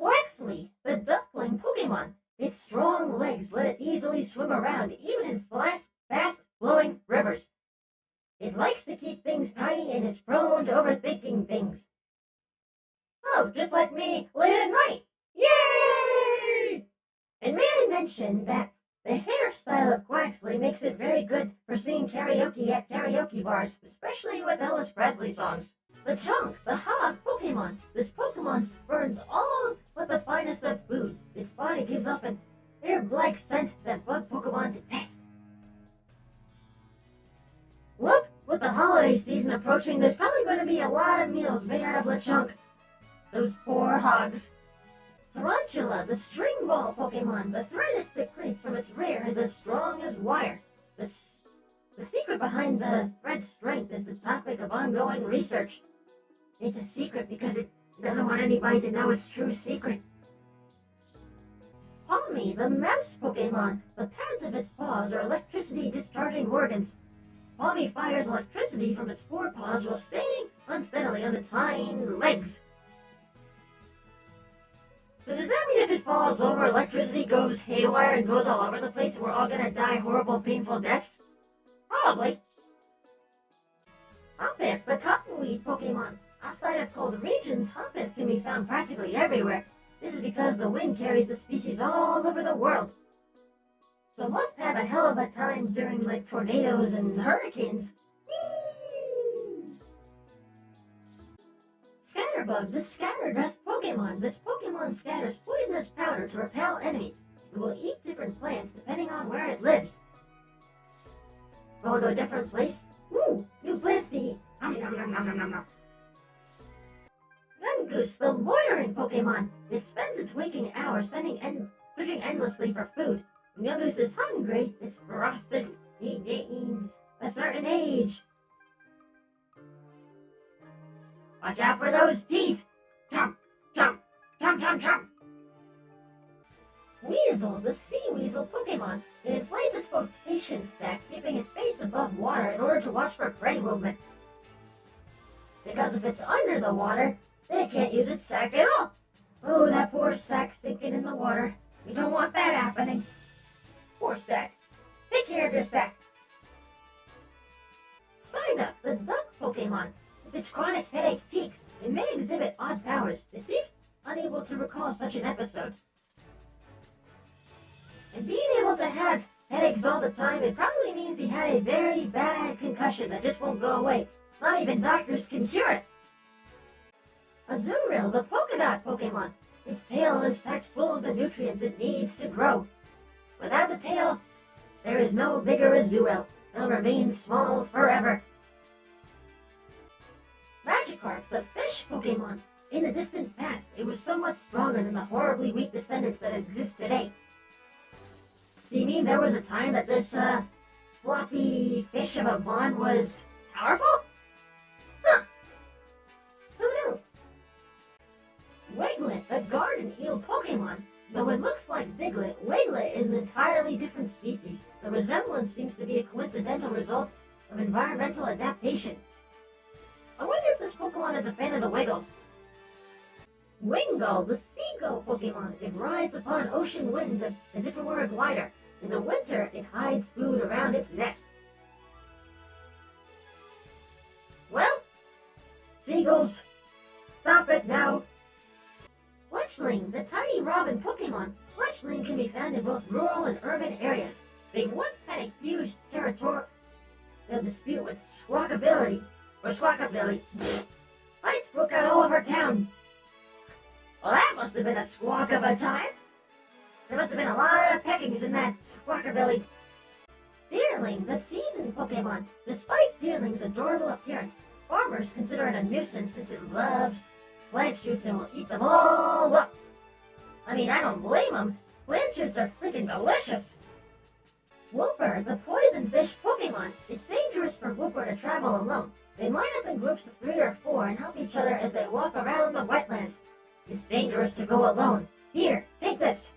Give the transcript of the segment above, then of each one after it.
Quaxly, the duckling Pokemon. Its strong legs let it easily swim around, even in fast-flowing rivers. It likes to keep things tiny and is prone to overthinking things. Oh, just like me late at night. Yay! And may I mention that the hairstyle of Quaxly makes it very good for singing karaoke at karaoke bars, especially with Elvis Presley songs. The Chunk, the hog Pokemon. This Pokemon spurns all but the finest of foods. Its body gives off an herb-like scent that bug Pokemon detest. Whoop! With the holiday season approaching, there's probably going to be a lot of meals made out of Lechonk. Those poor hogs. Tarantula, the string ball Pokemon. The thread it secretes from its rear is as strong as wire. The secret behind the thread's strength is the topic of ongoing research. It's a secret because it doesn't want anybody to know its true secret. Palmy, the mouse Pokemon. The pads of its paws are electricity-discharging organs. Palmy fires electricity from its forepaws while standing unsteadily on its hind legs. So does that mean if it falls over, electricity goes haywire and goes all over the place and we're all gonna die horrible, painful deaths? Probably. Hoppip, the cottonweed Pokemon. Outside of cold regions, Hoppip can be found practically everywhere. This is because the wind carries the species all over the world. So must have a hell of a time during like tornadoes and hurricanes. Whee! Scatterbug, the Scatterdust Pokemon. This Pokemon scatters poisonous powder to repel enemies. It will eat different plants depending on where it lives. Go to a different place? Ooh, new plants to eat. Nom nom nom nom nom nom nom. Gungoose, the loitering Pokemon. It spends its waking hours searching endlessly for food. When Gungoose is hungry, it's frosted. He gains a certain age. Watch out for those teeth! Chomp, chomp, chomp, chomp, chomp! Weasel, the sea weasel Pokemon. It inflates its flotation sac, keeping its face above water in order to watch for prey movement. Because if it's under the water, then it can't use its sac at all. Oh, that poor sac sinking in the water. We don't want that happening. Poor sac. Take care of your sac. Psyduck, the duck Pokemon. If its chronic headache peaks, it may exhibit odd powers. It seems unable to recall such an episode. And being able to have headaches all the time, it probably means he had a very bad concussion that just won't go away. Not even doctors can cure it. Azurill, the polka dot Pokemon. Its tail is packed full of the nutrients it needs to grow. Without the tail, there is no bigger Azurill. It'll remain small forever. Magikarp, the fish Pokemon. In the distant past, it was somewhat stronger than the horribly weak descendants that exist today. Do you mean there was a time that this, floppy fish of a bond was powerful? Huh! Who knew? Wiglet, the garden eel Pokemon. Though it looks like Diglett, Wiglet is an entirely different species. The resemblance seems to be a coincidental result of environmental adaptation. I wonder if this Pokemon is a fan of the Wiggles. Wingull, the seagull Pokemon. It rides upon ocean winds as if it were a glider. In the winter, it hides food around its nest. Well, seagulls, stop it now. Fletchling, the tiny robin Pokemon. Fletchling can be found in both rural and urban areas. They once had a huge territorial dispute with Squawkabilly. Fights broke out all over town. Well, that must have been a squawk of a time. There must have been a lot of peckings in that Squawkabilly. Deerling, the seasoned Pokemon. Despite Deerling's adorable appearance, farmers consider it a nuisance since it loves plant shoots and will eat them all up. I mean, I don't blame them. Plant shoots are freaking delicious. Whooper, the poison fish Pokemon. It's dangerous for Whooper to travel alone. They line up in groups of 3 or 4 and help each other as they walk around the wetlands. It's dangerous to go alone. Here, take this.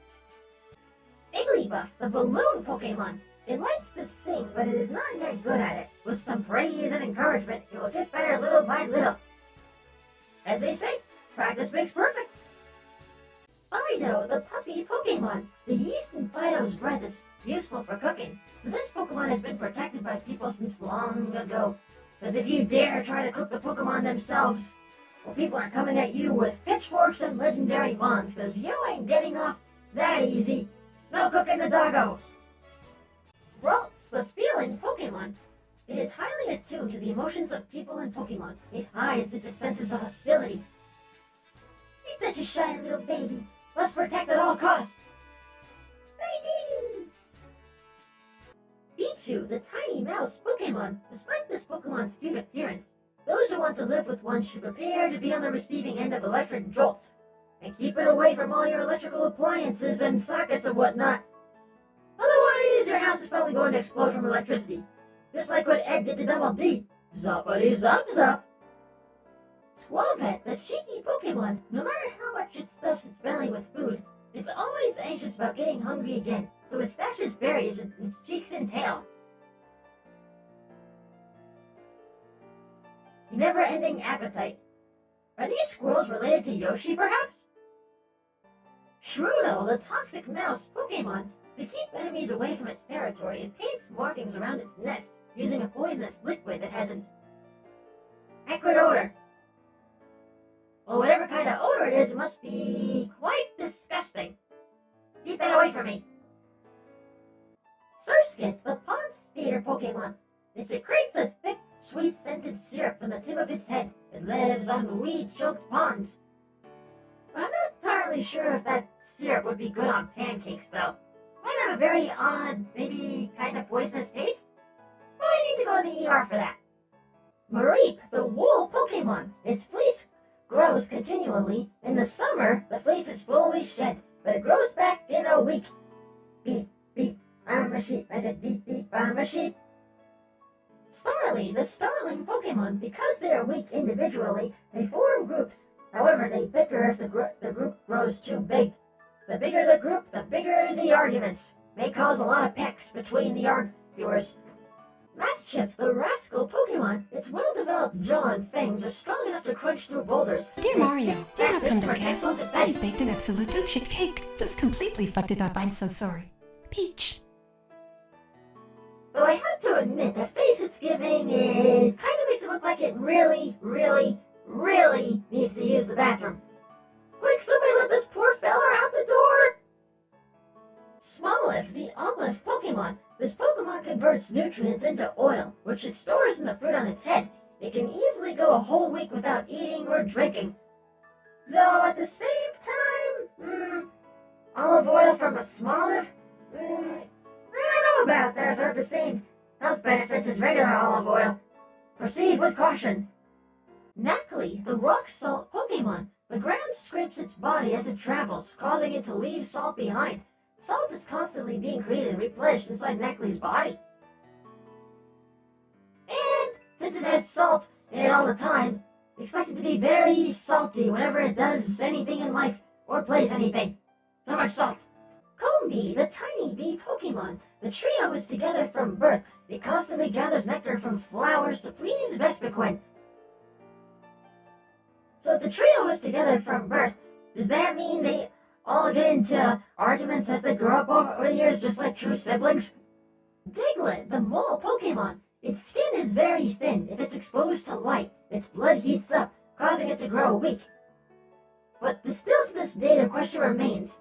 Igglybuff, the balloon Pokemon. It likes to sing, but it is not yet good at it. With some praise and encouragement, it will get better little by little. As they say, practice makes perfect. Girafforic Pokemon. The yeast in Fido's breath is useful for cooking, but this Pokemon has been protected by people since long ago. Because if you dare try to cook the Pokemon themselves, well, people are coming at you with pitchforks and legendary mons, because you ain't getting off that easy. No cooking the doggo! Ralts, the feeling Pokemon. It is highly attuned to the emotions of people and Pokemon. It hides if it senses a hostility. It's such a shy little baby. Must protect at all costs. Baby! Pichu, the tiny mouse Pokemon. Despite this Pokemon's cute appearance, those who want to live with one should prepare to be on the receiving end of electric jolts. And keep it away from all your electrical appliances and sockets and whatnot. Otherwise, your house is probably going to explode from electricity. Just like what Ed did to Double D. Zoppity zop zop. Squavet, the cheeky Pokemon. No matter how much it stuffs its belly with food, it's always anxious about getting hungry again, so it stashes berries in its cheeks and tail. Never-ending appetite. Are these squirrels related to Yoshi, perhaps? Shroodle, the toxic mouse Pokemon. To keep enemies away from its territory, it paints markings around its nest using a poisonous liquid that has an acrid odor. Well, whatever kind of odor it is, it must be quite disgusting. Keep that away from me. Surskit, the pond skater Pokemon. It secretes a thick, sweet-scented syrup from the tip of its head. It lives on weed-choked ponds. But I'm not entirely sure if that syrup would be good on pancakes, though. Might have a very odd, maybe kind of poisonous taste. Probably need to go to the ER for that. Mareep, the wool Pokemon. Its fleece grows continually. In the summer, the fleece is fully shed, but it grows back in a week. Beep, beep, I'm a sheep. I said beep, beep, I'm a sheep. Starly, the starling Pokemon. Because they are weak individually, they form groups. However, they bicker if the group grows too big. The bigger the group, the bigger the arguments. May cause a lot of pecks between the arguers. Mischief, the rascal Pokemon. Its well-developed jaw and fangs are strong enough to crunch through boulders. Dear Mario, do not come to the castle. I Defense. baked an excellent milkshake cake. Just completely fucked it up. I'm so sorry. Peach. Though I have to admit, the face it's giving, it kind of makes it look like it really, really, really needs to use the bathroom. Quick, somebody let this poor fella out the door! Smoliv, the olive Pokemon. This Pokemon converts nutrients into oil, which it stores in the fruit on its head. It can easily go a whole week without eating or drinking. Though at the same time, olive oil from a Smoliv? I don't know about that if it has the same health benefits as regular olive oil. Proceed with caution. Knackley, the rock salt Pokemon. The ground scrapes its body as it travels, causing it to leave salt behind. Salt is constantly being created and replenished inside Knackley's body. And since it has salt in it all the time, expect it to be very salty whenever it does anything in life or plays anything. So much salt. Combee, the tiny bee Pokemon. The trio is together from birth. It constantly gathers nectar from flowers to please Vespiquen. So if the trio is together from birth, does that mean they all get into arguments as they grow up over the years, just like true siblings? Diglett, the mole Pokemon. Its skin is very thin. If it's exposed to light, its blood heats up, causing it to grow weak. But still to this day, the question remains.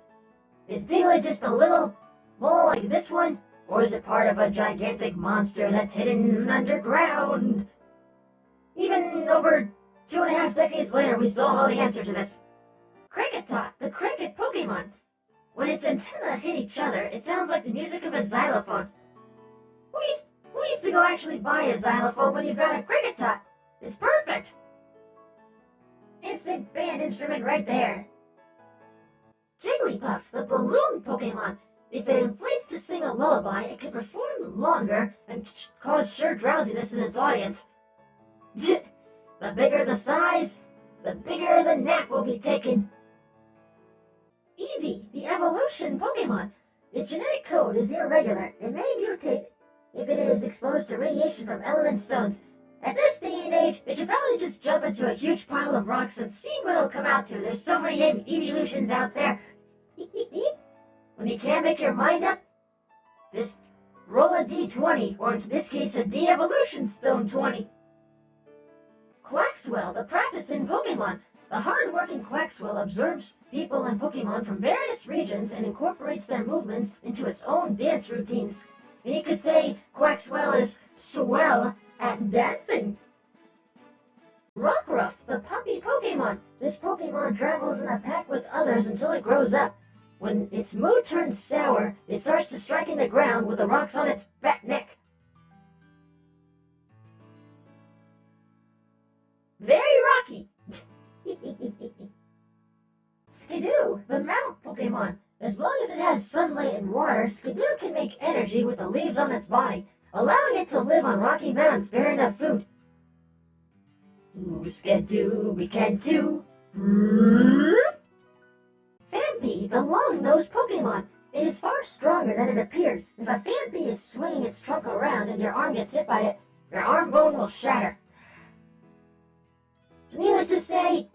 Is Diglett just a little mole like this one? Or is it part of a gigantic monster that's hidden underground? Even over 2.5 decades later, we still don't know the answer to this. Kricketot, the cricket Pokemon. When its antennae hit each other, it sounds like the music of a xylophone. Who needs to go actually buy a xylophone when you've got a Kricketot? It's perfect! Instant band instrument right there. Jigglypuff, the balloon Pokemon. If it inflates to sing a lullaby, it can perform longer and cause sure drowsiness in its audience. The bigger the size, the bigger the nap will be taken. Eevee, the evolution Pokemon. Its genetic code is irregular. It may mutate if it is exposed to radiation from element stones. At this day and age, it should probably just jump into a huge pile of rocks and see what it'll come out to. There's so many evolutions out there. When you can't make your mind up, just roll a d20, or in this case a de-evolution stone 20. Quaxwell, the practicing Pokemon. The hard-working Quaxwell observes people and Pokemon from various regions and incorporates their movements into its own dance routines. And you could say Quaxwell is swell at dancing. Rockruff, the puppy Pokemon. This Pokemon travels in a pack with others until it grows up. When its mood turns sour, it starts to striking the ground with the rocks on its fat neck. Very rocky! Skidoo, the mount Pokemon. As long as it has sunlight and water, Skidoo can make energy with the leaves on its body, allowing it to live on rocky mountains bearing enough food. Ooh, Skidoo, we can too. Phanpy, the long-nosed Pokemon. It is far stronger than it appears. If a Phanpy is swinging its trunk around and your arm gets hit by it, your arm bone will shatter. So needless to say,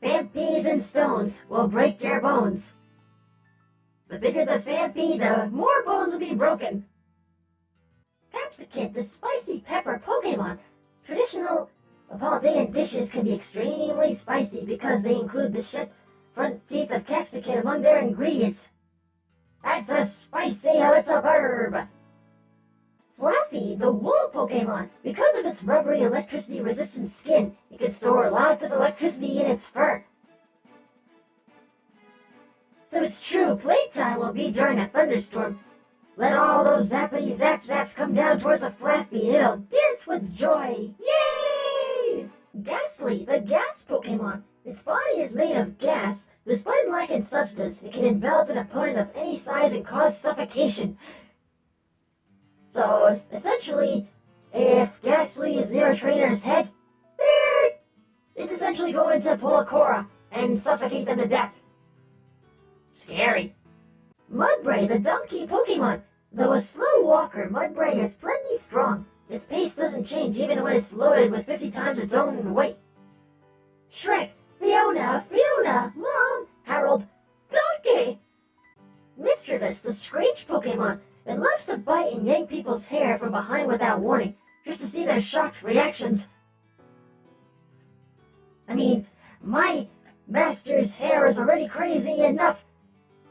Phanpys and stones will break your bones. The bigger the Phanpy, the more bones will be broken. Capsicum, the spicy pepper Pokemon. Traditional Paldean dishes can be extremely spicy because they include the front teeth of capsicum among their ingredients. That's a spicy little burb. Fluffy, the wool Pokemon. Because of its rubbery electricity-resistant skin, it can store lots of electricity in its fur. So it's true, playtime will be during a thunderstorm. Let all those zappity zaps come down towards a Fluffy and it'll dance with joy. Yay! Ghastly, the gas Pokemon. Its body is made of gas. Despite lacking substance, it can envelop an opponent of any size and cause suffocation. So, essentially, if Ghastly is near a trainer's head, it's essentially going to pull a Cora and suffocate them to death. Scary. Mudbray, the donkey Pokemon. Though a slow walker, Mudbray is plenty strong. Its pace doesn't change even when it's loaded with 50 times its own weight. Shrek, Fiona, Mom, Harold, Donkey. Mischievous, the Screech Pokemon. It loves to bite and yank people's hair from behind without warning, just to see their shocked reactions. I mean, my master's hair is already crazy enough.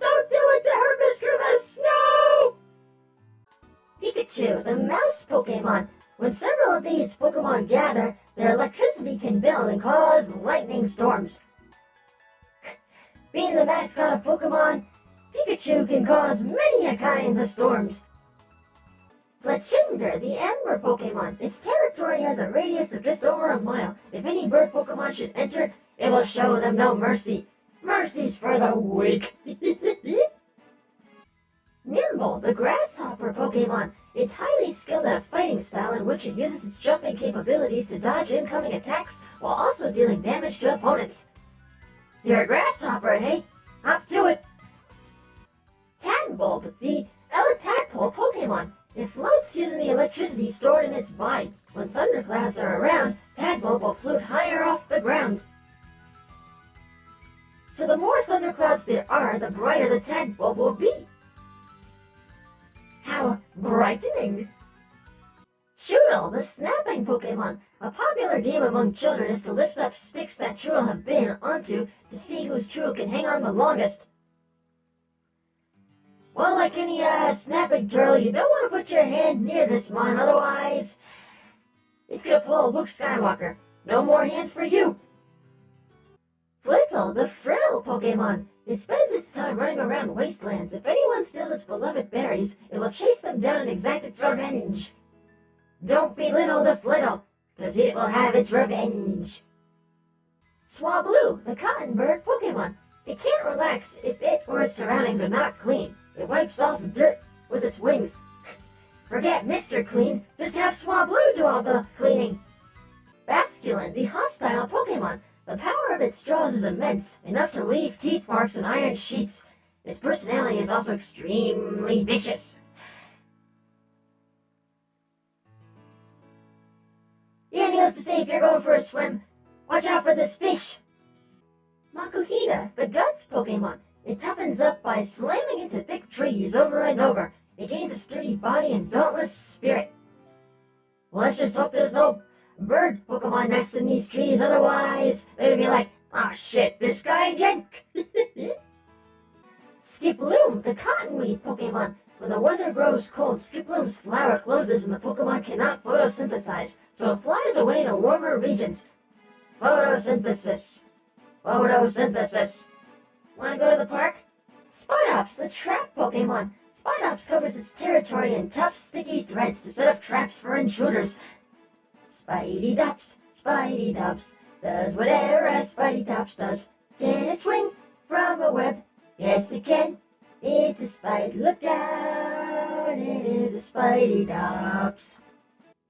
Don't do it to her, Mischievous! No! Pikachu, the mouse Pokemon. When several of these Pokemon gather, their electricity can build and cause lightning storms. Being the mascot of Pokemon, Pikachu can cause many kinds of storms. Fletchinder, the Ember Pokemon. Its territory has a radius of just over a mile. If any bird Pokemon should enter, it will show them no mercy. Mercy's for the weak. Nimble, the Grasshopper Pokemon. It's highly skilled at a fighting style in which it uses its jumping capabilities to dodge incoming attacks while also dealing damage to opponents. You're a Grasshopper, hey? Hop to it! Tadbulb, the Elitadpole Pokemon. It floats using the electricity stored in its body. When thunderclouds are around, Tadbulb will float higher off the ground. So the more thunderclouds there are, the brighter the Tadbulb will be. How brightening! Choodle, the snapping Pokemon. A popular game among children is to lift up sticks that Choodle have been onto to see whose Choodle can hang on the longest. Well, like any snapping turtle, you don't want to put your hand near this mon, otherwise it's gonna pull Luke Skywalker. No more hand for you. Flittle, the frill Pokemon. It spends its time running around wastelands. If anyone steals its beloved berries, it will chase them down and exact its revenge. Don't belittle the Flittle, because it will have its revenge. Swablu, the cotton bird Pokemon. It can't relax if it or its surroundings are not clean. It wipes off dirt with its wings. Forget Mr. Clean, just have Swablu do all the cleaning. Basculin, the hostile Pokemon. The power of its jaws is immense, enough to leave teeth marks and iron sheets. Its personality is also extremely vicious. Yeah, needless to say, if you're going for a swim, watch out for this fish. Makuhita, the guts Pokemon. It toughens up by slamming into thick trees over and over. It gains a sturdy body and dauntless spirit. Well, let's just hope there's no bird Pokemon nests in these trees, otherwise they'd be like, "Ah, shit, this guy again?" Skiploom, the cottonweed Pokemon. When the weather grows cold, Skiploom's flower closes and the Pokemon cannot photosynthesize, so it flies away to warmer regions. Photosynthesis. Photosynthesis. Wanna go to the park? Spidops, the trap Pokemon. Spidops covers its territory in tough, sticky threads to set up traps for intruders. Spidey Dops, does whatever a Spidey Dops does. Can it swing from a web? Yes, it can. It's a Spidey. Look out, it is a Spidey Dops.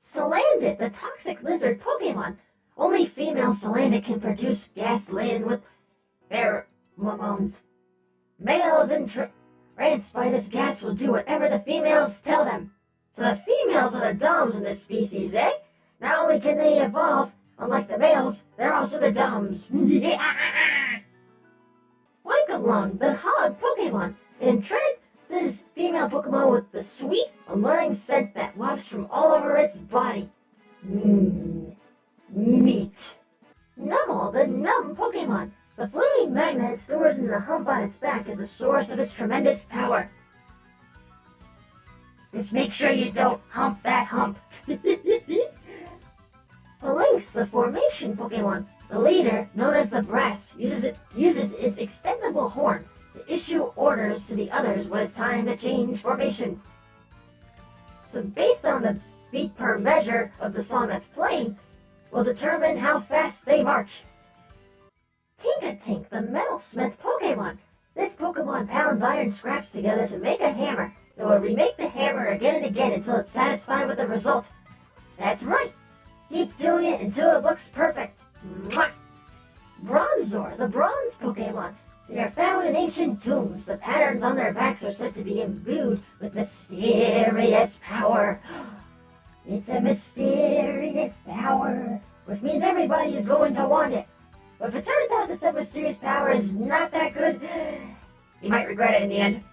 Salandit, the toxic lizard Pokemon. Only female Salandit can produce gas laden with pheromones. Males entranced by this gas will do whatever the females tell them. So the females are the doms in this species, eh? Not only can they evolve, unlike the males, they're also the doms. Wankalone, the hog Pokemon. It entrances female Pokemon with the sweet, alluring scent that wafts from all over its body. Meat. Numel, the numb Pokemon. The flaming magnet it stores in the hump on its back is the source of its tremendous power. Just make sure you don't hump that hump. Lynx, the formation Pokemon. The leader, known as the Brass, uses its extendable horn to issue orders to the others when it's time to change formation. So based on the beat per measure of the song that's playing, will determine how fast they march. Tinkatink, the metalsmith Pokemon. This Pokemon pounds iron scraps together to make a hammer. It will remake the hammer again and again until it's satisfied with the result. That's right. Keep doing it until it looks perfect. Mwah! Bronzor, the bronze Pokemon. They are found in ancient tombs. The patterns on their backs are said to be imbued with mysterious power. It's a mysterious power, which means everybody is going to want it. But if it turns out that said mysterious power is not that good, you might regret it in the end.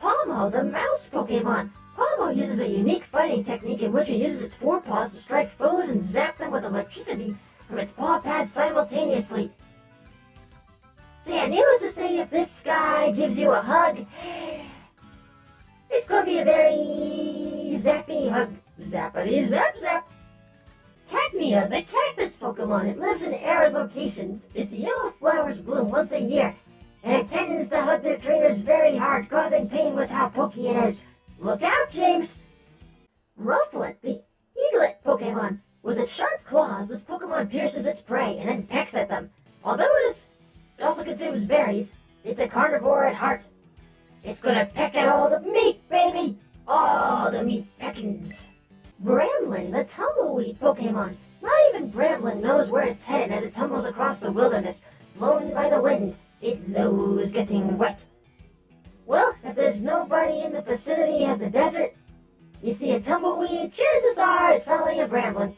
Palmo, the mouse Pokemon. Palmo uses a unique fighting technique in which it uses its forepaws to strike foes and zap them with electricity from its paw pads simultaneously. So yeah, needless to say, if this guy gives you a hug, it's going to be a very zappy hug. Zappity zap zap. Cacnea, the cactus Pokemon. It lives in arid locations. Its yellow flowers bloom once a year, and it tends to hug their trainers very hard, causing pain with how pokey it is. Look out, James! Rufflet, the eaglet Pokemon. With its sharp claws, this Pokemon pierces its prey and then pecks at them. Although it also consumes berries, it's a carnivore at heart. It's gonna peck at all the meat, baby! All the meat peckings. Bramblin, the tumbleweed Pokemon. Not even Bramblin knows where it's headed as it tumbles across the wilderness, blown by the wind. It loathes getting wet. Well, if there's nobody in the vicinity of the desert, you see a tumbleweed, chances are it's probably a Bramblin.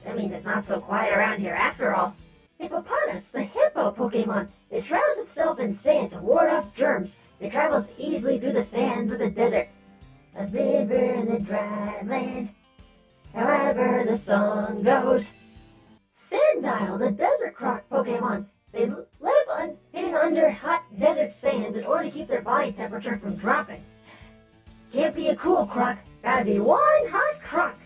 That means it's not so quiet around here after all. Hippopotamus, the hippo Pokemon. It shrouds itself in sand to ward off germs. It travels easily through the sands of the desert. A river in the dry land, however the song goes. Sandile, the desert croc Pokemon. They live hidden under hot desert sands in order to keep their body temperature from dropping. Can't be a cool croc, gotta be one hot croc.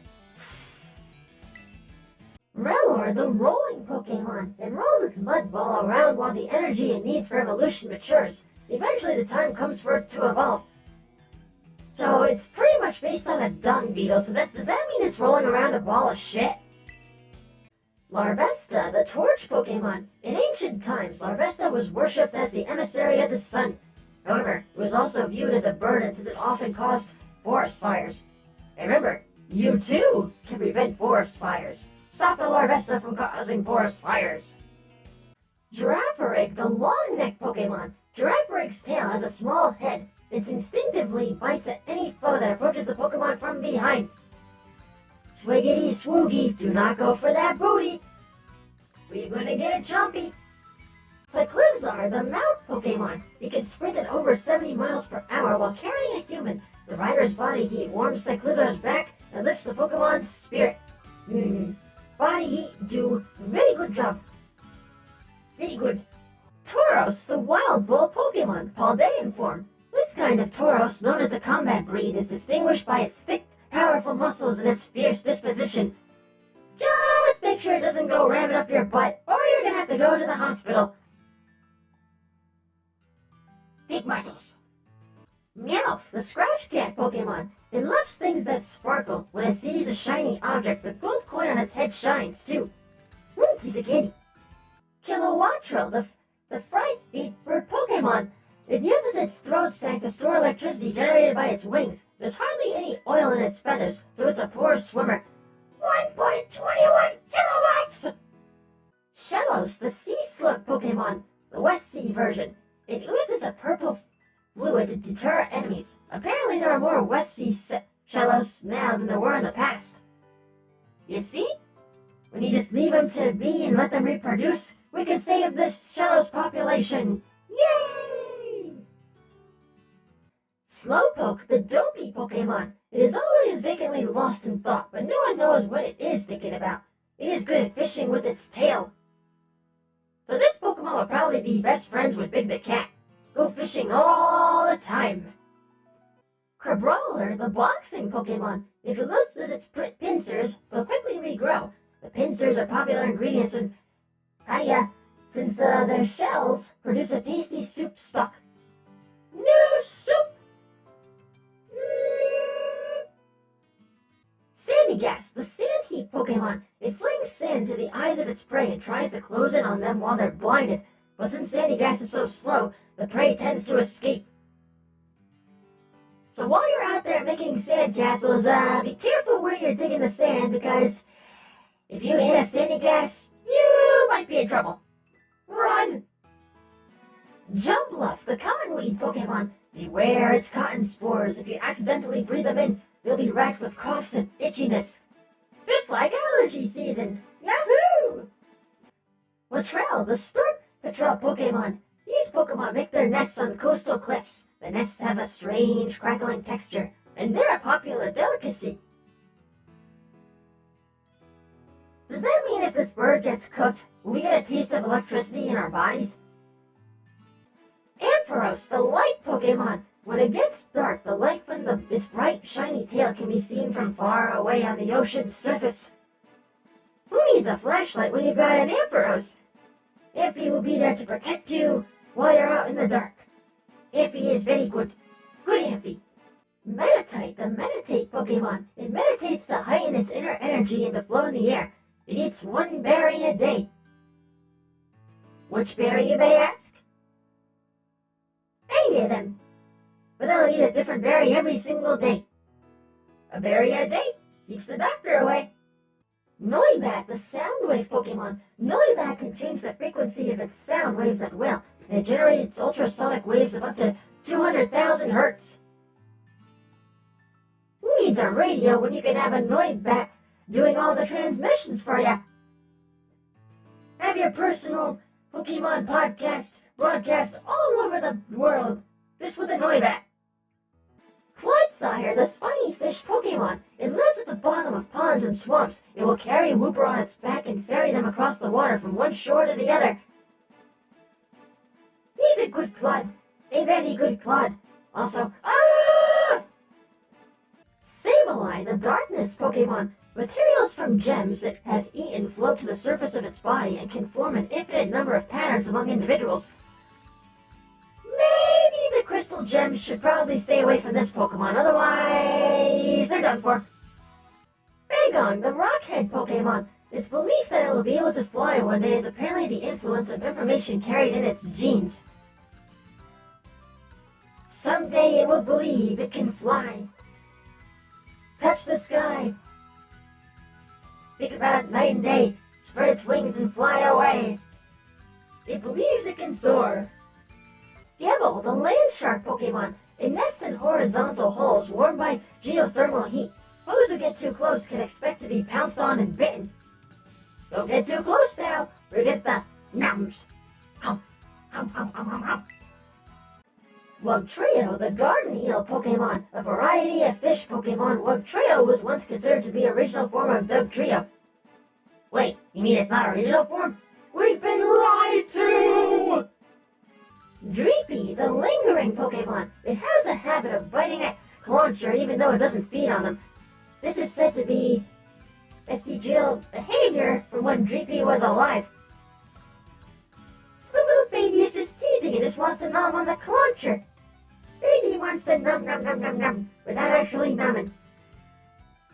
Rellor, the rolling Pokemon. It rolls its mud ball around while the energy it needs for evolution matures. Eventually the time comes for it to evolve. So it's pretty much based on a dung beetle, so does that mean it's rolling around a ball of shit? Larvesta, the torch Pokemon. In ancient times, Larvesta was worshipped as the emissary of the sun. However, it was also viewed as a burden since it often caused forest fires. And remember, you too can prevent forest fires. Stop the Larvesta from causing forest fires. Girafforic, the long-necked Pokemon. Girafforic's tail has a small head. It instinctively bites at any foe that approaches the Pokemon from behind. Swiggity swoogie, do not go for that booty. We're gonna get a jumpy. Cyclizar, the mount Pokemon. It can sprint at over 70 miles per hour while carrying a human. The rider's body heat warms Cyclizar's back and lifts the Pokemon's spirit. Body heat do very good job. Very good. Tauros, the wild bull Pokemon, Paldean form. This kind of Tauros, known as the combat breed, is distinguished by its thick, powerful muscles and its fierce disposition. Just make sure it doesn't go ramming up your butt, or you're gonna have to go to the hospital. Big muscles. Meowth, the Scratch Cat Pokemon. It loves things that sparkle. When it sees a shiny object, the gold coin on its head shines too. Ooh, piece of candy. Kilowattrel, the fright bird Pokemon. It uses its throat sac to store electricity generated by its wings. There's hardly any oil in its feathers, so it's a poor swimmer. 1.21 kilowatts! Shellos, the sea slug Pokemon, the West Sea version. It oozes a purple fluid to deter enemies. Apparently there are more West Sea Shellos now than there were in the past. You see? When you just leave them to be and let them reproduce, we can save the Shellos population. Yay! Slowpoke, the dopey Pokemon. It is always vacantly lost in thought, but no one knows what it is thinking about. It is good at fishing with its tail. So this Pokemon will probably be best friends with Big the Cat. Go fishing all the time. Crabrawler, the boxing Pokemon. If it loses its pincers, they'll quickly regrow. The pincers are popular ingredients in since their shells produce a tasty soup stock. New soup! Sandygast, the sand heat Pokemon. It flings sand to the eyes of its prey and tries to close in on them while they're blinded. But since Sandygast is so slow, the prey tends to escape. So while you're out there making sand castles, be careful where you're digging the sand, because if you hit a Sandygast, you might be in trouble. Run! Jumpluff, the cottonweed Pokemon. Beware its cotton spores. If you accidentally breathe them in, you'll be racked with coughs and itchiness. Just like allergy season. Yahoo! Latrell, the stork patrol Pokemon. These Pokemon make their nests on coastal cliffs. The nests have a strange crackling texture, and they're a popular delicacy. Does that mean if this bird gets cooked, will we get a taste of electricity in our bodies? Ampharos, the light Pokemon. When it gets dark, the light from its bright, shiny tail can be seen from far away on the ocean's surface. Who needs a flashlight when you've got an Ampharos? Amphy will be there to protect you while you're out in the dark. Amphy is very good. Good Amphy. Meditite, the meditate Pokemon. It meditates to heighten its inner energy and to flow in the air. It eats one berry a day. Which berry, you may ask? Any of them. But they'll eat a different berry every single day. A berry a day keeps the doctor away. Noibat, the sound wave Pokemon. Noibat can change the frequency of its sound waves at will, and it generates ultrasonic waves of up to 200,000 hertz. Who needs a radio when you can have a Noibat doing all the transmissions for you? Have your personal Pokemon broadcast all over the world, just with a Noibat. Clydesire, the Spinyfish Pokemon. It lives at the bottom of ponds and swamps. It will carry Wooper on its back and ferry them across the water from one shore to the other. He's a good Clod. A very good Clod. Also, Sableye, the Darkness Pokemon. Materials from gems it has eaten float to the surface of its body and can form an infinite number of patterns among individuals. Maybe the crystal gems should probably stay away from this Pokemon, otherwise they're done for. Bagon, the Rockhead Pokemon. Its belief that it will be able to fly one day is apparently the influence of information carried in its genes. Someday it will believe it can fly. Touch the sky. Think about it night and day. Spread its wings and fly away. It believes it can soar. Gible, the Landshark Pokemon. It nests in horizontal holes warmed by geothermal heat. Foes who get too close can expect to be pounced on and bitten. Don't get too close now, or get the nums. Wugtrio, the garden eel Pokemon, a variety of fish Pokemon. Wugtrio was once considered to be the original form of Dugtrio. Wait, you mean it's not original form? We've been lied to! Drippy, the lingering Pokemon. It has a habit of biting at Clauncher even though it doesn't feed on them. This is said to be vestigial behavior from when Drippy was alive. So the little baby is just teething and just wants to nom on the Clauncher. Baby wants to nom nom nom nom nom without actually numbing.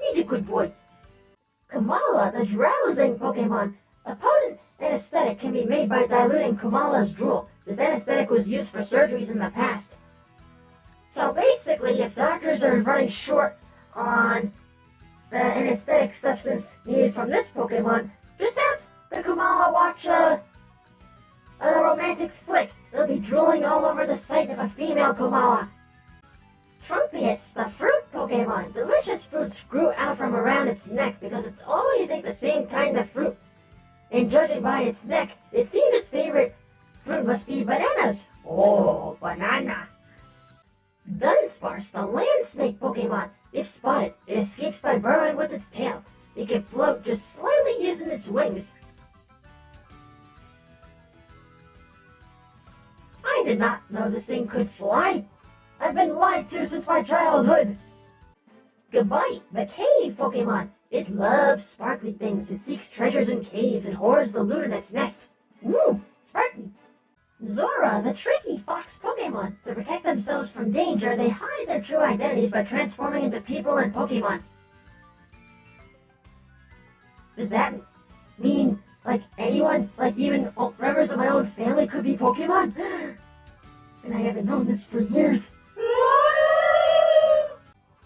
He's a good boy. Kamala, the drowsing Pokemon. A potent anesthetic can be made by diluting Kamala's drool. This anesthetic was used for surgeries in the past. So basically, if doctors are running short on the anesthetic substance needed from this Pokemon, just have the Kamala watch a romantic flick. They'll be drooling all over the sight of a female Kamala. Trumpius, the fruit Pokemon. Delicious fruits grew out from around its neck because it always ate the same kind of fruit. And judging by its neck, it seemed its favorite fruit must be bananas. Oh, banana. Dunsparce, the land snake Pokemon. If spotted, it escapes by burrowing with its tail. It can float just slightly using its wings. I did not know this thing could fly. I've been lied to since my childhood. Gabite, the cave Pokemon. It loves sparkly things. It seeks treasures in caves and hoards the loot in its nest. Woo! Sparkly! Zora, the tricky fox Pokemon. To protect themselves from danger, they hide their true identities by transforming into people and Pokemon. Does that mean, like, anyone, like even members of my own family could be Pokemon? And I haven't known this for years.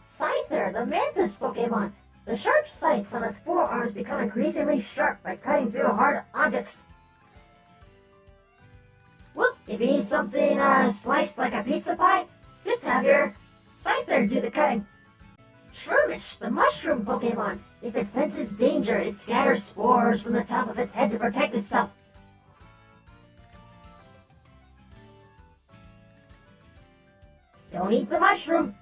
Scyther, the mantis Pokemon. The sharp scythes on its forearms become increasingly sharp by cutting through hard objects. Well, if you need something sliced like a pizza pie, just have your Scyther do the cutting. Shroomish, the mushroom Pokemon. If it senses danger, it scatters spores from the top of its head to protect itself. Don't eat the mushroom.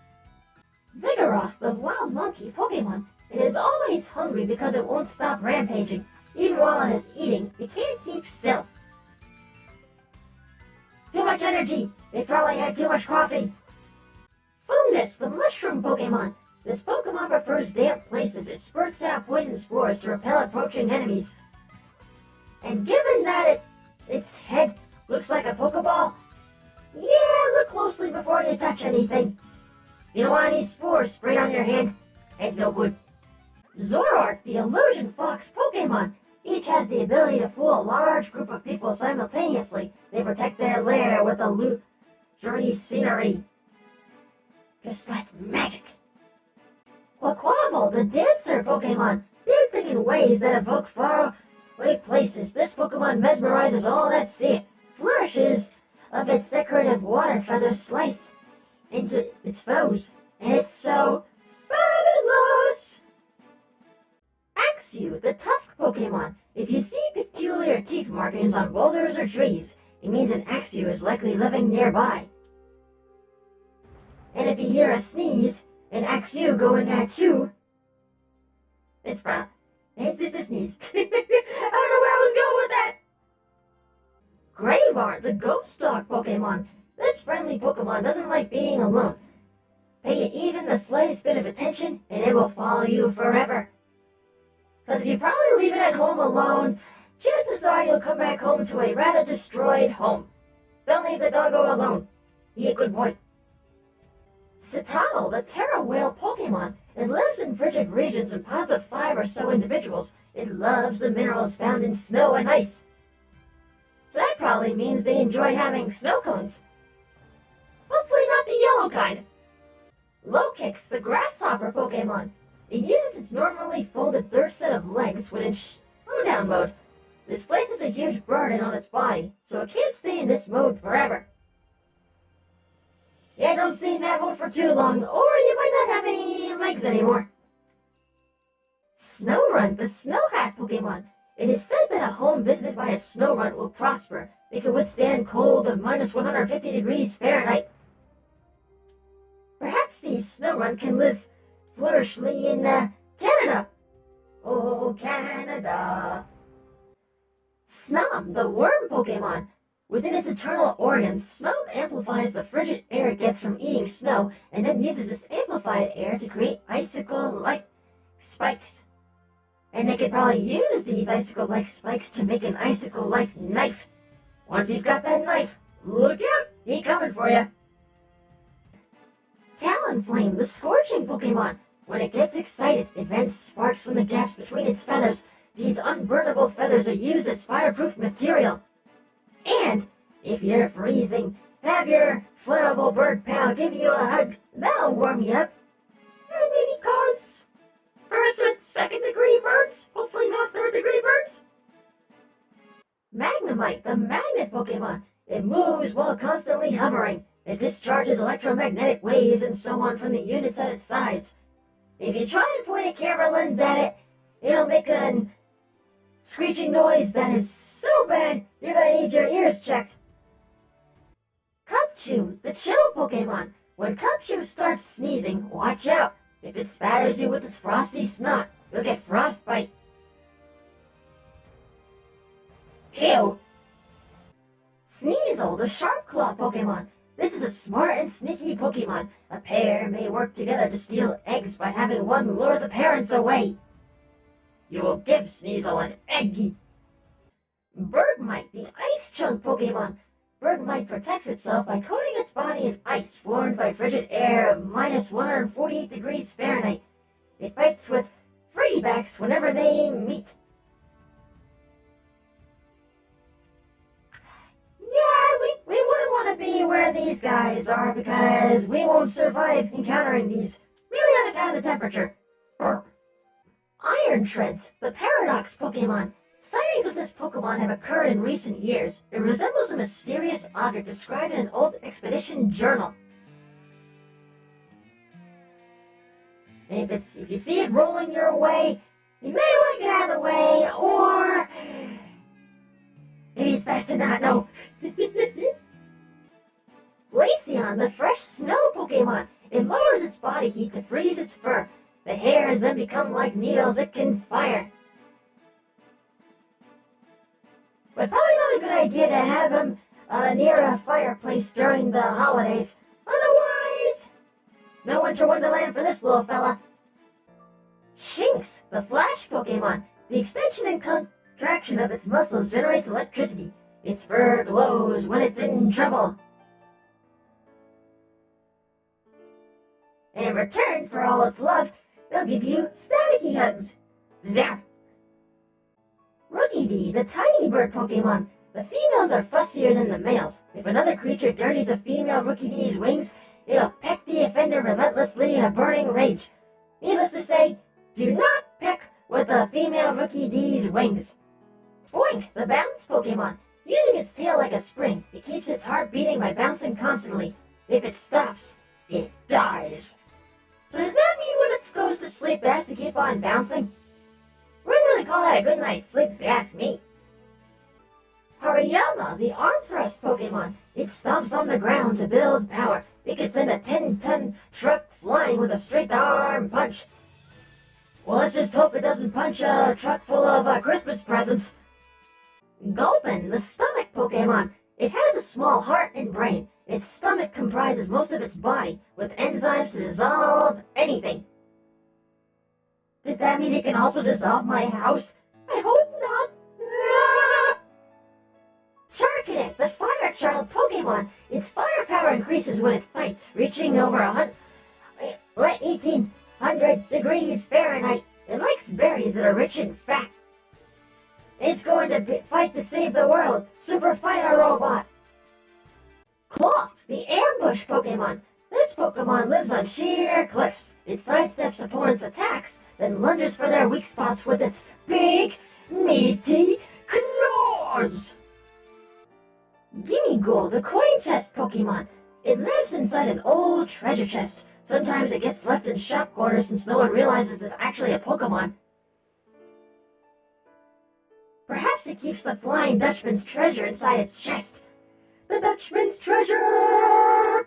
Vigoroth, the wild monkey Pokemon. It is always hungry because it won't stop rampaging. Even while it is eating, it can't keep still. Too much energy! They probably had too much coffee. Fungus, the mushroom Pokemon. This Pokemon prefers damp places. It spurts out poison spores to repel approaching enemies. And given that its head looks like a Pokeball, yeah, look closely before you touch anything. You don't want any spores sprayed on your hand. It's no good. Zoroark, the illusion fox Pokemon. Each has the ability to fool a large group of people simultaneously. They protect their lair with a loot journey scenery. Just like magic. Quaquaval, the dancer Pokemon. Dancing in ways that evoke faraway places. This Pokemon mesmerizes all that see it. Flourishes of its decorative water feathers slice into its foes. And it's so fabulous! Axew, the Tusk Pokemon. If you see peculiar teeth markings on boulders or trees, it means an Axew is likely living nearby. And if you hear a sneeze, an Axew going at you, it's just a sneeze. I don't know where I was going with that. Graveheart, the ghost dog Pokemon. This friendly Pokemon doesn't like being alone. Pay it even the slightest bit of attention, and it will follow you forever. Because if you probably leave it at home alone, chances are you'll come back home to a rather destroyed home. Don't leave the doggo alone. Be a good boy. Citadel, the Terra whale Pokemon. It lives in frigid regions in pods of 5 or so individuals. It loves the minerals found in snow and ice. So that probably means they enjoy having snow cones. Hopefully not the yellow kind. Lokix, the grasshopper Pokemon. It uses its normally folded third set of legs when in showdown mode. This places a huge burden on its body, so it can't stay in this mode forever. Yeah, don't stay in that mode for too long, or you might not have any legs anymore. Snorunt, the snow hat Pokemon. It is said that a home visited by a Snorunt will prosper. They can withstand cold of minus 150 degrees Fahrenheit. Perhaps the Snowrun can live flourishingly in Canada. Oh, Canada. Snom, the worm Pokemon. Within its internal organs, Snom amplifies the frigid air it gets from eating snow and then uses this amplified air to create icicle-like spikes. And they could probably use these icicle-like spikes to make an icicle-like knife. Once he's got that knife, look out! He coming for you. Talonflame, the scorching Pokemon. When it gets excited, it vents sparks from the gaps between its feathers. These unburnable feathers are used as fireproof material. And if you're freezing, have your flammable bird pal give you a hug. That'll warm you up. And maybe cause first or second degree burns. Hopefully not third degree burns. Magnemite, the magnet Pokemon. It moves while constantly hovering. It discharges electromagnetic waves and so on from the units at its sides. If you try and point a camera lens at it, it'll make a screeching noise that is so bad you're gonna need your ears checked. Cupchew, the chill Pokemon. When Cupchew starts sneezing, watch out. If it spatters you with its frosty snot, you'll get frostbite. Ew. Sneasel, the sharp claw Pokemon. This is a smart and sneaky Pokemon. A pair may work together to steal eggs by having one lure the parents away. You will give Sneasel an eggy. Bergmite, the ice chunk Pokemon. Bergmite protects itself by coating its body in ice formed by frigid air of minus 148 degrees Fahrenheit. It fights with freebacks whenever they meet. Yeah, we wouldn't want to be where these guys are because we won't survive encountering these really on account of the temperature. Iron Treads, the Paradox Pokemon. Sightings of this Pokemon have occurred in recent years. It resembles a mysterious object described in an old expedition journal. And if you see it rolling your way, you may want to get out of the way, or maybe it's best to not know. Glaceon, the fresh snow Pokemon. It lowers its body heat to freeze its fur. The hairs then become like needles it can fire. But probably not a good idea to have them near a fireplace during the holidays. Otherwise, no winter wonderland for this little fella. Shinx, the flash Pokemon. The extension and contraction of its muscles generates electricity. Its fur glows when it's in trouble. And in return for all its love, they'll give you staticky hugs. Zap! Rookidee, the tiny bird Pokemon. The females are fussier than the males. If another creature dirties a female Rookidee's wings, it'll peck the offender relentlessly in a burning rage. Needless to say, do not peck with the female Rookidee's wings. Boink, the bounce Pokemon. Using its tail like a spring, it keeps its heart beating by bouncing constantly. If it stops, it dies. So does that mean when it goes to sleep it has to keep on bouncing? Wouldn't really call that a good night's sleep if you ask me. Hariyama, the arm thrust Pokemon. It stomps on the ground to build power. It can send a 10-ton truck flying with a straight arm punch. Well, let's just hope it doesn't punch a truck full of Christmas presents. Gulpin, the stomach Pokemon. It has a small heart and brain. Its stomach comprises most of its body, with enzymes to dissolve anything. Does that mean it can also dissolve my house? I hope not. Charcadet, the fire child Pokemon. Its firepower increases when it fights, reaching over 1800 degrees Fahrenheit. It likes berries that are rich in fat. It's going to fight to save the world. Super Fighter Robot. Cloth, the ambush Pokemon. This Pokemon lives on sheer cliffs. It sidesteps opponents' attacks, then lunges for their weak spots with its big, meaty claws. Gimmighoul, the coin chest Pokemon. It lives inside an old treasure chest. Sometimes it gets left in shop corners since no one realizes it's actually a Pokemon. Perhaps it keeps the Flying Dutchman's treasure inside its chest. The Dutchman's treasure!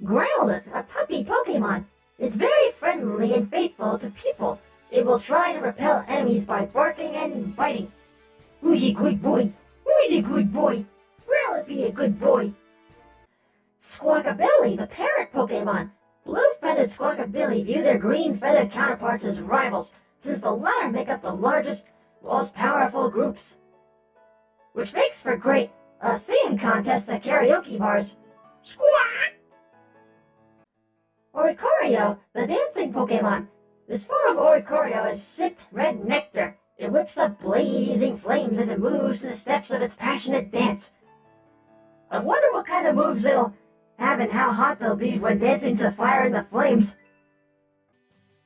Growlithe, a puppy Pokemon. It's very friendly and faithful to people. It will try to repel enemies by barking and biting. Who's a good boy? Who's a good boy? Growlithe be a good boy. Squawkabilly, the parrot Pokemon. Blue-feathered Squawkabilly view their green-feathered counterparts as rivals, since the latter make up the largest, most powerful groups. Which makes for great singing contests at karaoke bars. Squawk! Oricorio, the dancing Pokemon. This form of Oricorio has sipped red nectar. It whips up blazing flames as it moves to the steps of its passionate dance. I wonder what kind of moves it'll have and how hot they'll be when dancing to fire in the flames.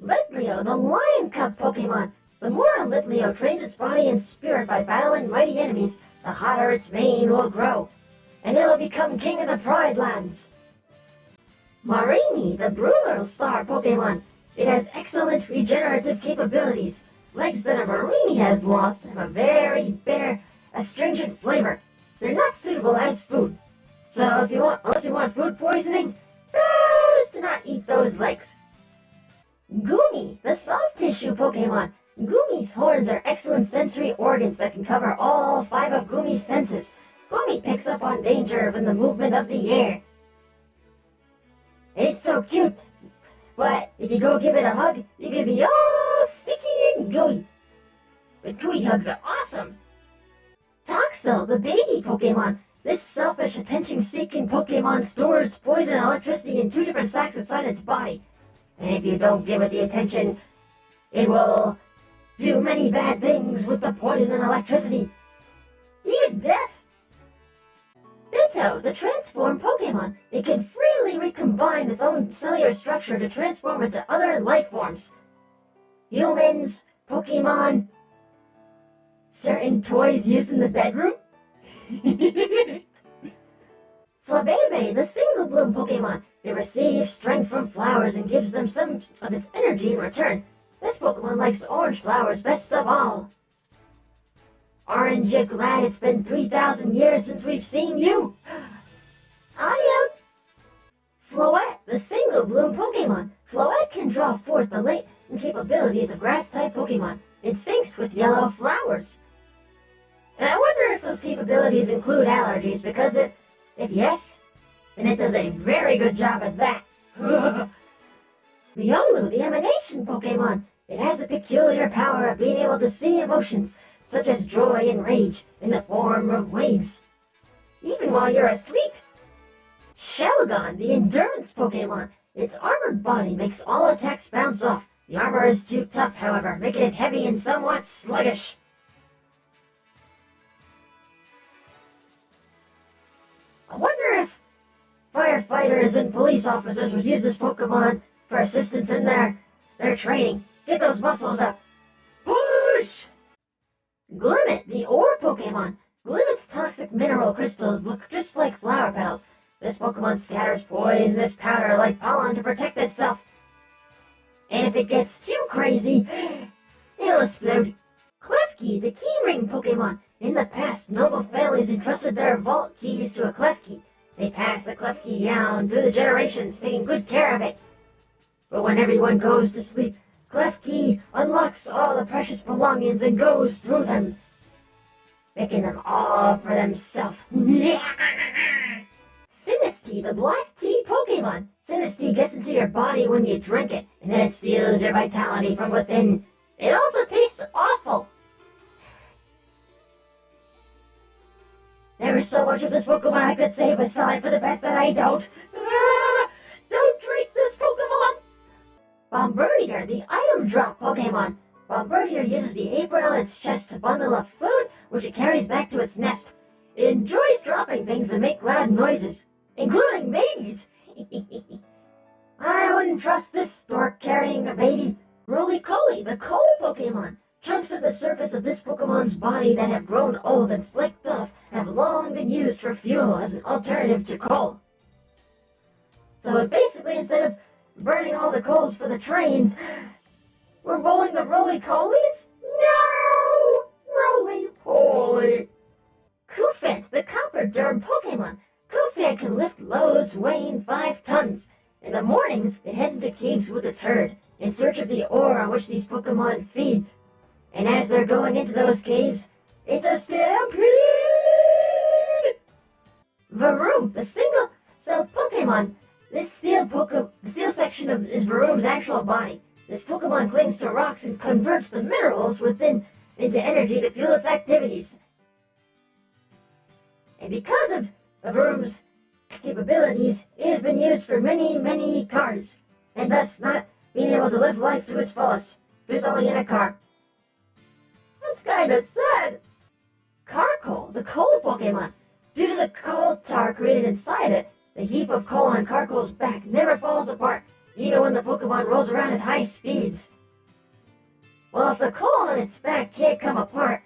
Litleo, the lion cub Pokemon. The more a Litleo trains its body and spirit by battling mighty enemies, the hotter its mane will grow, and it'll become king of the Pride Lands. Marini, the Brewer Star Pokemon. It has excellent regenerative capabilities. Legs that a Marini has lost have a very bitter, astringent flavor. They're not suitable as food. So unless you want food poisoning, best to not eat those legs. Goomy, the soft tissue Pokemon. Goomy's horns are excellent sensory organs that can cover all 5 of Goomy's senses. Goomy picks up on danger from the movement of the air. It's so cute, but if you go give it a hug, you're gonna be all sticky and gooey. But gooey hugs are awesome. Toxel, the baby Pokemon. This selfish, attention-seeking Pokemon stores poison and electricity in 2 different sacs inside its body. And if you don't give it the attention, it will do many bad things with the poison and electricity. Even death. Ditto, the transform Pokemon. It can freely recombine its own cellular structure to transform into other life forms. Humans, Pokemon, certain toys used in the bedroom. Flabebe, the single bloom Pokemon. It receives strength from flowers and gives them some of its energy in return. This Pokemon likes orange flowers best of all. Aren't you glad it's been 3,000 years since we've seen you? I am. Floette, the single bloom Pokemon. Floette can draw forth the latent capabilities of grass-type Pokemon. It syncs with yellow flowers. And I wonder if those capabilities include allergies, because if yes, then it does a very good job at that. Riolu, the emanation Pokemon. It has the peculiar power of being able to see emotions, such as joy and rage, in the form of waves, even while you're asleep. Shelgon, the endurance Pokemon. Its armored body makes all attacks bounce off. The armor is too tough, however, making it heavy and somewhat sluggish. I wonder if firefighters and police officers would use this Pokemon for assistance in their training. Get those muscles up. Push! Glimmet, the ore Pokemon. Glimmet's toxic mineral crystals look just like flower petals. This Pokemon scatters poisonous powder like pollen to protect itself. And if it gets too crazy, it'll explode. Clefkey, the keyring Pokemon. In the past, noble families entrusted their vault keys to a Clefkey. They passed the Clefkey down through the generations, taking good care of it. But when everyone goes to sleep, Clefkey unlocks all the precious belongings and goes through them, making them all for themselves. Sinistea, the black tea Pokemon. Sinistea gets into your body when you drink it, and then it steals your vitality from within. It also tastes awful. There is so much of this Pokemon I could say, but it's probably for the best that I don't. Don't drink this Pokemon! Bombardier, the item drop Pokemon. Bombardier uses the apron on its chest to bundle up food, which it carries back to its nest. It enjoys dropping things that make loud noises, including babies. I wouldn't trust this stork carrying a baby. RollyColey, the coal Pokemon. Chunks of the surface of this Pokemon's body that have grown old and flaked off have long been used for fuel as an alternative to coal. So basically, instead of burning all the coals for the trains, we're rolling the RollyColeys? No! loads weighing 5 tons. In the mornings, it heads into caves with its herd, in search of the ore on which these Pokemon feed. And as they're going into those caves, it's a stampede! Varoom, the single-celled Pokemon. The steel section is Varoom's actual body. This Pokemon clings to rocks and converts the minerals within into energy to fuel its activities. And because of Varoom's capabilities, it has been used for many, many cars, and thus not being able to live life to its fullest, just only in a car. That's kinda sad. Carcoal, the coal Pokemon. Due to the coal tar created inside it, the heap of coal on Carcoal's back never falls apart, even when the Pokemon rolls around at high speeds. Well, if the coal on its back can't come apart,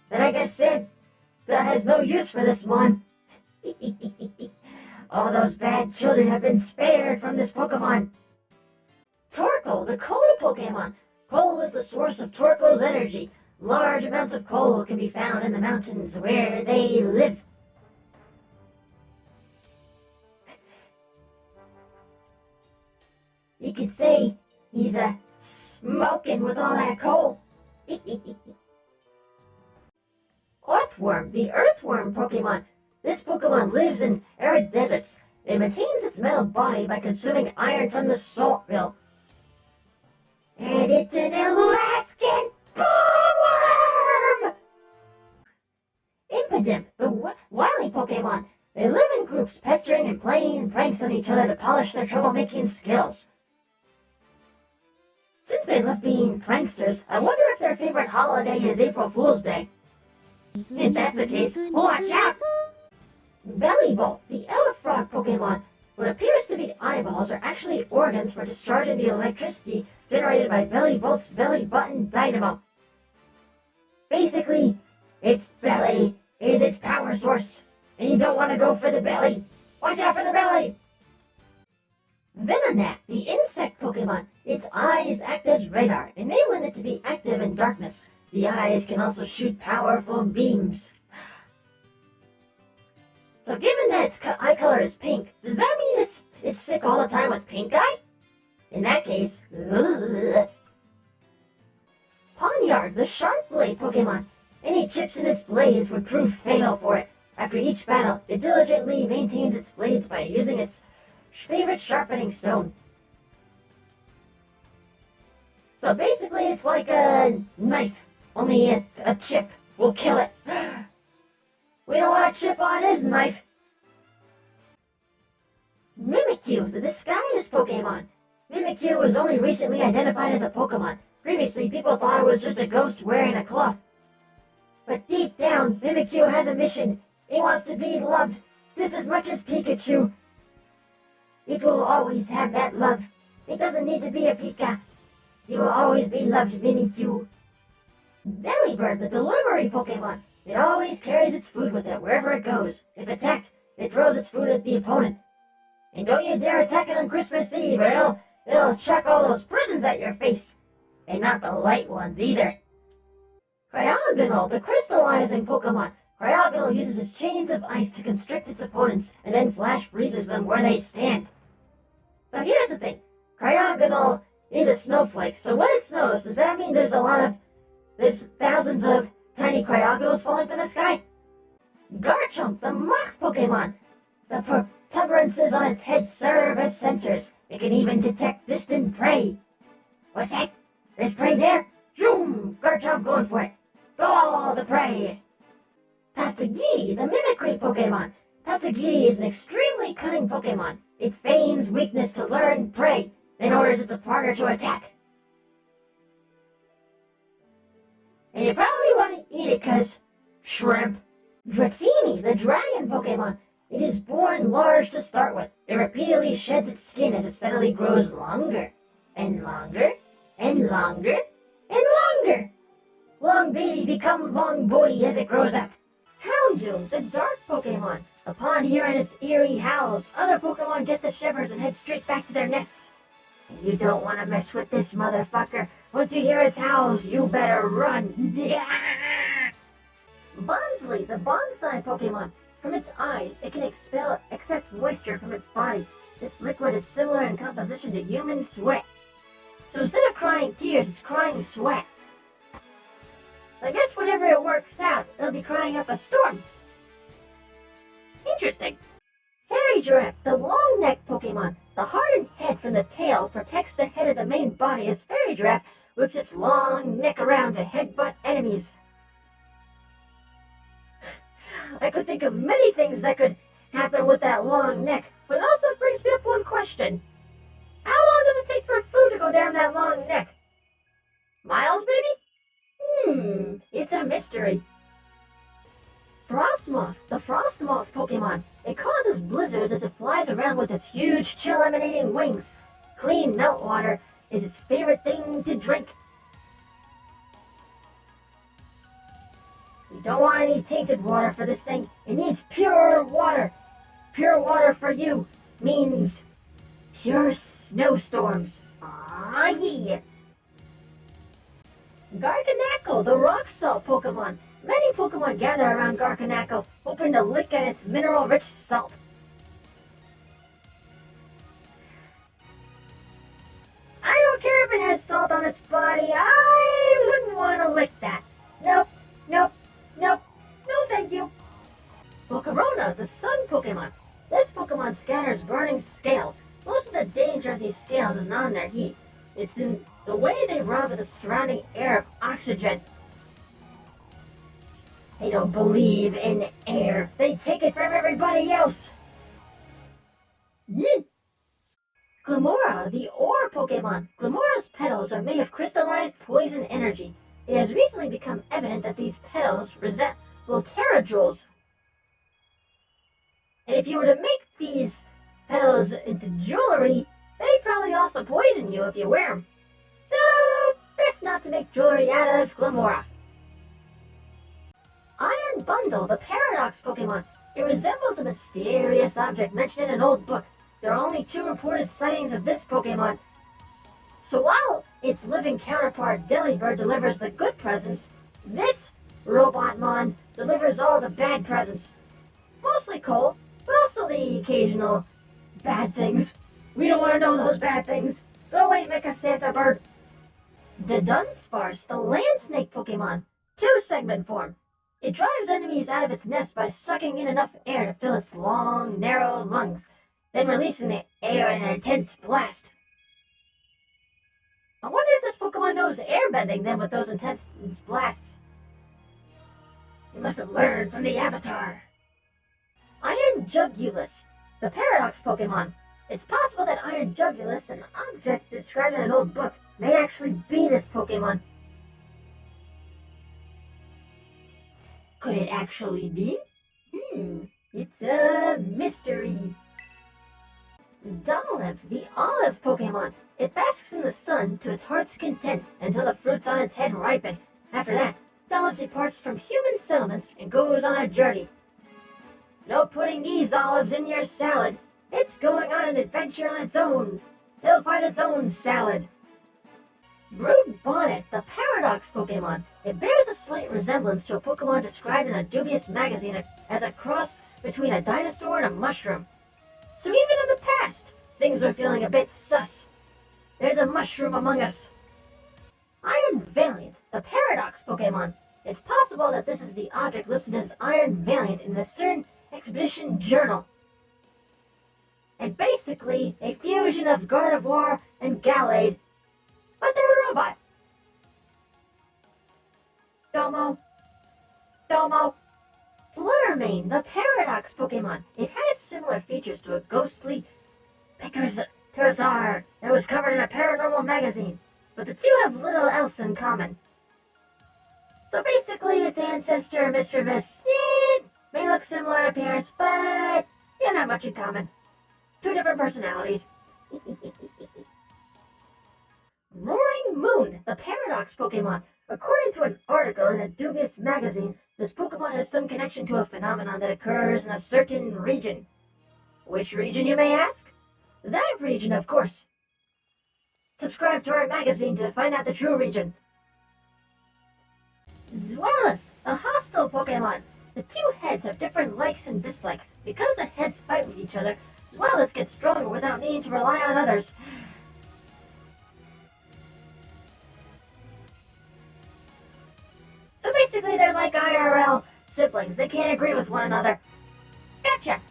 then I guess Santa has no use for this one. All those bad children have been spared from this Pokemon. Torkel, the coal Pokemon. Coal is the source of Torkel's energy. Large amounts of coal can be found in the mountains where they live. You could say he's smoking with all that coal. Earthworm, the Earthworm Pokemon. This Pokemon lives in arid deserts. It maintains its metal body by consuming iron from the salt mill. And it's an Alaskan Wally! Impidimp, the Wily Pokemon. They live in groups, pestering and playing pranks on each other to polish their troublemaking skills. Since they love being pranksters, I wonder if their favorite holiday is April Fool's Day. If that's the case, watch out! Bellybolt, the Elefrog Pokemon. What appears to be eyeballs are actually organs for discharging the electricity generated by Bellybolt's belly button dynamo. Basically, its belly is its power source, and you don't want to go for the belly. Watch out for the belly! Venonat, the insect Pokemon. Its eyes act as radar, enabling it to be active in darkness. The eyes can also shoot powerful beams. So given that its eye color is pink, does that mean it's sick all the time with pink eye? In that case, ugh. Ponyard, the sharp blade Pokemon. Any chips in its blades would prove fatal for it. After each battle, it diligently maintains its blades by using its favorite sharpening stone. So basically it's like a knife, only a chip will kill it. We don't want a chip on his knife. Mimikyu, the disguised Pokemon. Mimikyu was only recently identified as a Pokemon. Previously, people thought it was just a ghost wearing a cloth. But deep down, Mimikyu has a mission. It wants to be loved just as much as Pikachu. It will always have that love. It doesn't need to be a Pika. You will always be loved, Mimikyu. Delibird, the delivery Pokemon. It always carries its food with it wherever it goes. If attacked, it throws its food at the opponent. And don't you dare attack it on Christmas Eve, or it'll chuck all those prisms at your face. And not the light ones either. Cryogonal, the crystallizing Pokemon. Cryogonal uses its chains of ice to constrict its opponents, and then flash freezes them where they stand. So here's the thing. Cryogonal is a snowflake, so when it snows, does that mean there's thousands of tiny Cryogonals falling from the sky? Garchomp, the Mach Pokemon. The protuberances on its head serve as sensors. It can even detect distant prey. What's that? There's prey there? Zoom! Garchomp going for it. Oh, the prey! Tatsugiri, the Mimicry Pokemon. Tatsugiri is an extremely cunning Pokemon. It feigns weakness to learn prey, then orders its partner to attack. And you probably want to eat it because shrimp. Dratini, the dragon Pokemon. It is born large to start with. It repeatedly sheds its skin as it steadily grows longer, and longer, and longer, and longer. Long baby become long boy as it grows up. Houndoom, the dark Pokemon. Upon hearing its eerie howls, other Pokemon get the shivers and head straight back to their nests. And you don't want to mess with this motherfucker. Once you hear its howls, you better run. Bonsai, the Bonsai Pokemon. From its eyes, it can expel excess moisture from its body. This liquid is similar in composition to human sweat. So instead of crying tears, it's crying sweat. I guess whenever it works out, it'll be crying up a storm. Interesting. Fairy Giraffe, the long-necked Pokemon. The hardened head from the tail protects the head of the main body as Fairy Giraffe whips its long neck around to headbutt enemies. I could think of many things that could happen with that long neck, but it also brings me up one question. How long does it take for food to go down that long neck? Miles, maybe? It's a mystery. Frostmoth, the Frostmoth Pokemon. It causes blizzards as it flies around with its huge chill-emanating wings. Clean meltwater is its favorite thing to drink. You don't want any tainted water for this thing. It needs pure water. Pure water for you means pure snowstorms. Ah, yeah. Garganacl, the rock salt Pokemon. Many Pokemon gather around Garganacl, hoping to lick at its mineral-rich salt. I don't care if it has salt on its body. I wouldn't want to lick that. Nope, nope, nope, no thank you. Volcarona, the sun Pokemon. This Pokemon scatters burning scales. Most of the danger of these scales is not in their heat. It's in the way they rob the surrounding air of oxygen. They don't believe in air. They take it from everybody else. Glimora, the ore Pokemon. Glimora's petals are made of crystallized poison energy. It has recently become evident that these petals resemble terajoules. And if you were to make these petals into jewelry, they'd probably also poison you if you wear them. So, best not to make jewelry out of Glimora. Iron Bundle, the Paradox Pokemon. It resembles a mysterious object mentioned in an old book. There are only 2 reported sightings of this Pokemon. So while its living counterpart Delibird delivers the good presents, this Robotmon delivers all the bad presents. Mostly coal, but also the occasional bad things. We don't want to know those bad things. Go away, Mecha Santa Bird. The Dunsparce, the land snake Pokemon. 2-segment form. It drives enemies out of its nest by sucking in enough air to fill its long, narrow lungs, then releasing the air in an intense blast. I wonder if this Pokemon knows airbending then with those intense blasts. It must have learned from the Avatar. Iron Jugulus, the Paradox Pokemon. It's possible that Iron Jugulus, an object described in an old book, may actually be this Pokemon. Could it actually be? It's a mystery. Dolliv, the olive Pokemon. It basks in the sun to its heart's content until the fruits on its head ripen. After that, Dolliv departs from human settlements and goes on a journey. No putting these olives in your salad. It's going on an adventure on its own. It'll find its own salad. Brew Bonnet, the Paradox Pokemon. It bears a slight resemblance to a Pokemon described in a dubious magazine as a cross between a dinosaur and a mushroom. So even in the past, things are feeling a bit sus. There's a mushroom among us. Iron Valiant, the Paradox Pokemon. It's possible that this is the object listed as Iron Valiant in the CERN Expedition Journal. And basically a fusion of Gardevoir and Gallade, but they're a robot. Domo. Fluttermane, the Paradox Pokemon. It has similar features to a ghostly Pterosaur that was covered in a paranormal magazine, but the two have little else in common. So basically, its ancestor, Mischievous, may look similar in appearance, but they don't have much in common. 2 different personalities. Roaring Moon, the Paradox Pokemon. According to an article in a dubious magazine, this Pokemon has some connection to a phenomenon that occurs in a certain region. Which region, you may ask? That region, of course. Subscribe to our magazine to find out the true region. Zweilous, a hostile Pokemon. The two heads have different likes and dislikes. Because the heads fight with each other, as well as get stronger without needing to rely on others. So basically they're like IRL siblings. They can't agree with one another. Gotcha!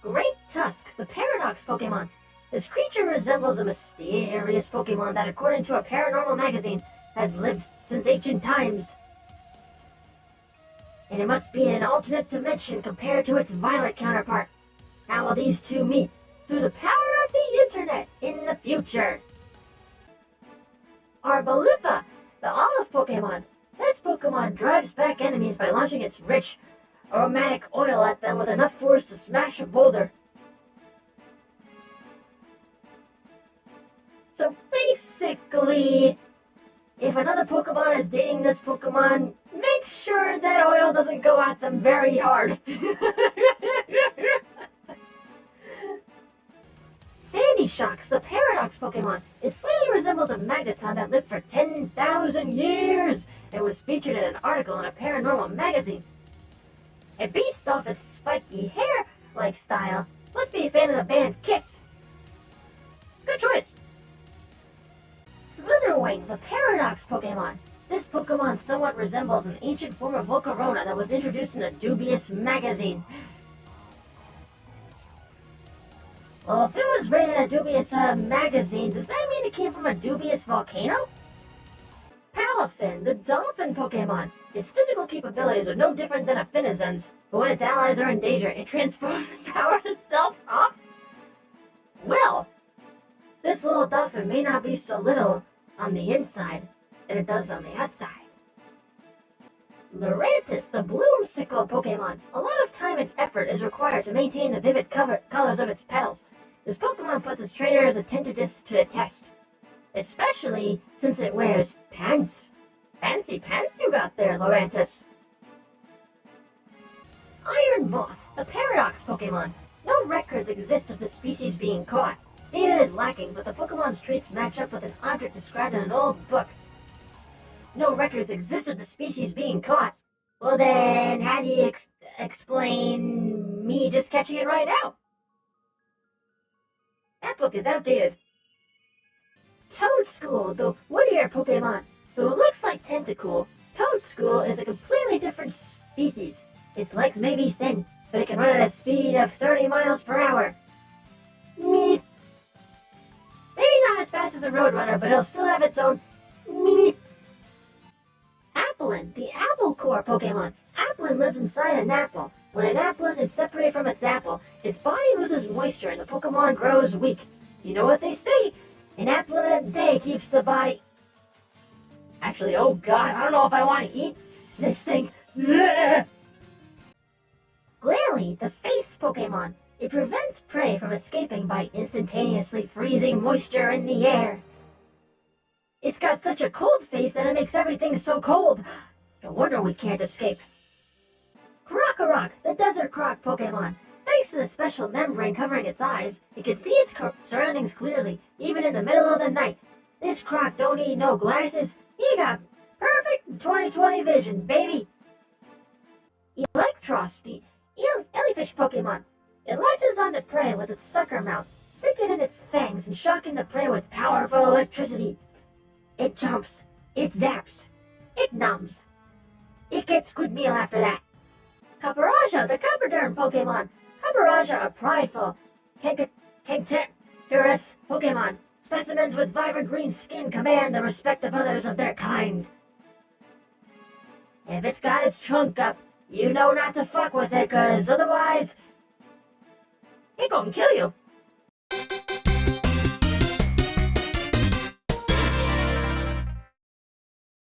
Great Tusk, the Paradox Pokemon. This creature resembles a mysterious Pokemon that, according to a paranormal magazine, has lived since ancient times. And it must be in an alternate dimension compared to its violet counterpart. How will these two meet? Through the power of the internet in the future. Arbolipa, the olive Pokemon. This Pokemon drives back enemies by launching its rich, aromatic oil at them with enough force to smash a boulder. So basically, if another Pokemon is dating this Pokemon, make sure that oil doesn't go at them very hard. Sandy Shocks, the Paradox Pokemon. It slightly resembles a Magneton that lived for 10,000 years and was featured in an article in a paranormal magazine. And based off its spiky hair-like style, must be a fan of the band Kiss. Good choice. Slitherwing, the Paradox Pokemon. This Pokemon somewhat resembles an ancient form of Volcarona that was introduced in a dubious magazine. Well, if it was rated a dubious magazine, does that mean it came from a dubious volcano? Palafin, the dolphin Pokemon. Its physical capabilities are no different than a Finizen's, but when its allies are in danger, it transforms and powers itself up? Well, this little dolphin may not be so little on the inside than it does on the outside. Lurantis, the Bloomsicle Pokemon. A lot of time and effort is required to maintain the vivid colors of its petals. This Pokemon puts its trainer's attentiveness to the test, especially since it wears pants. Fancy pants you got there, Lurantis. Iron Moth, the Paradox Pokemon. No records exist of the species being caught. Data is lacking, but the Pokemon's traits match up with an object described in an old book. No records exist of the species being caught. Well then, how do you explain me just catching it right now? That book is outdated. Toadschool, the woodier Pokemon. Though it looks like Tentacool, Toadschool is a completely different species. Its legs may be thin, but it can run at a speed of 30 miles per hour. Meep. Maybe not as fast as a Roadrunner, but it'll still have its own meep. Applin, the Apple Core Pokemon. Applin lives inside an apple. When an Applin is separated from its apple, its body loses moisture and the Pokemon grows weak. You know what they say? An Applin a day keeps the body... Actually, oh god, I don't know if I want to eat this thing. Glalie, the Face Pokemon. It prevents prey from escaping by instantaneously freezing moisture in the air. It's got such a cold face that it makes everything so cold. No wonder we can't escape. Crocorock, the Desert Croc Pokemon. Thanks to the special membrane covering its eyes, it can see its surroundings clearly, even in the middle of the night. This Croc don't need no glasses. He got perfect 20/20 vision, baby. Electros, the jellyfish Pokemon. It latches onto prey with its sucker mouth, sinking in its fangs and shocking the prey with powerful electricity. It jumps, it zaps, it numbs. It gets good meal after that. Caparaja, the Carpadorn Pokemon. Caparaja, a prideful, cantankerous Pokemon. Specimens with vibrant green skin command the respect of others of their kind. If it's got its trunk up, you know not to fuck with it, cause otherwise, it gonna kill you.